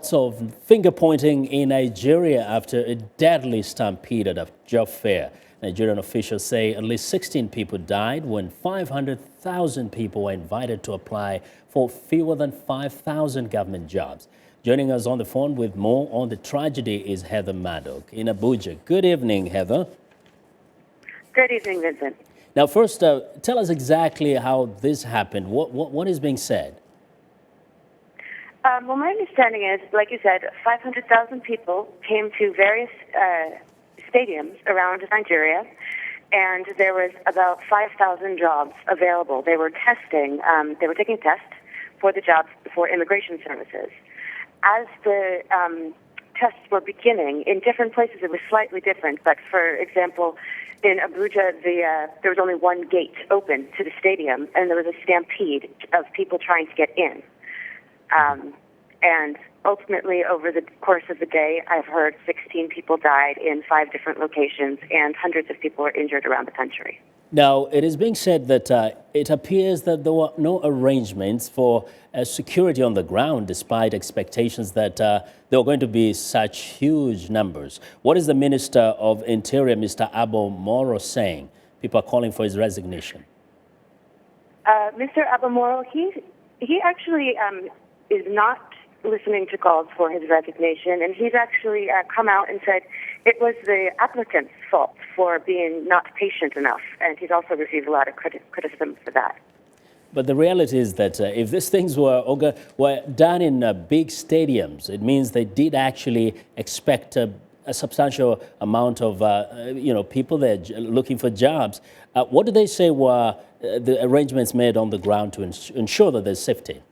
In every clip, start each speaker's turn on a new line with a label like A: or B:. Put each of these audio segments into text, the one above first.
A: Of finger pointing in Nigeria after a deadly stampede at a job fair. Nigerian officials say at least 16 people died when 500,000 people were invited to apply for fewer than 5,000 government jobs. Joining us on the phone with more on the tragedy is Heather Murdock in Abuja. Good evening, Heather.
B: Good evening, Vincent.
A: Now, first, tell us exactly how this happened. What is being said?
B: Well, my understanding is, like you said, 500,000 people came to various stadiums around Nigeria, and there was about 5,000 jobs available. They were testing, they were taking tests for the jobs for immigration services. As the tests were beginning, in different places it was slightly different, but for example, in Abuja, there was only one gate open to the stadium, and there was a stampede of people trying to get in. And ultimately, over the course of the day, I've heard 16 people died in 5 different locations, and hundreds of people were injured around the country.
A: Now, it is being said that it appears that there were no arrangements for security on the ground, despite expectations that there were going to be such huge numbers. What is the Minister of Interior, Mr. Abomoro, saying? People are calling for his resignation.
B: Mr. Abomoro, he actually is not listening to calls for his resignation, and he's actually come out and said it was the applicant's fault for being not patient enough, and he's also received a lot of criticism for that.
A: But the reality is that if these things were done in big stadiums, it means they did actually expect a substantial amount of people there looking for jobs. What do they say were the arrangements made on the ground to ensure that there's safety?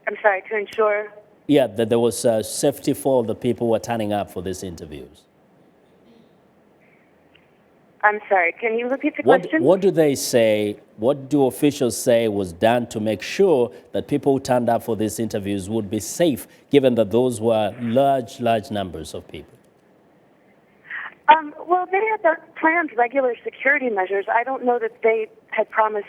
B: I'm sorry, to ensure?
A: Yeah, that there was safety for the people who were turning up for these interviews.
B: I'm sorry, can you repeat the question?
A: What do they say, what do officials say was done to make sure that people who turned up for these interviews would be safe, given that those were large numbers of people?
B: Well, they had planned regular security measures. I don't know that they had promised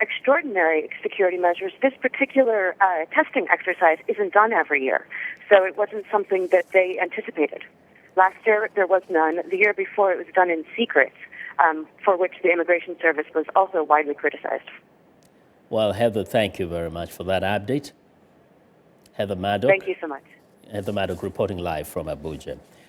B: extraordinary security measures. This particular testing exercise isn't done every year, so it wasn't something that they anticipated. Last year, there was none. The year before, it was done in secret, for which the Immigration Service was also widely criticized.
A: Well, Heather, thank you very much for that update. Heather Murdock.
B: Thank you so much.
A: Heather Murdock reporting live from Abuja.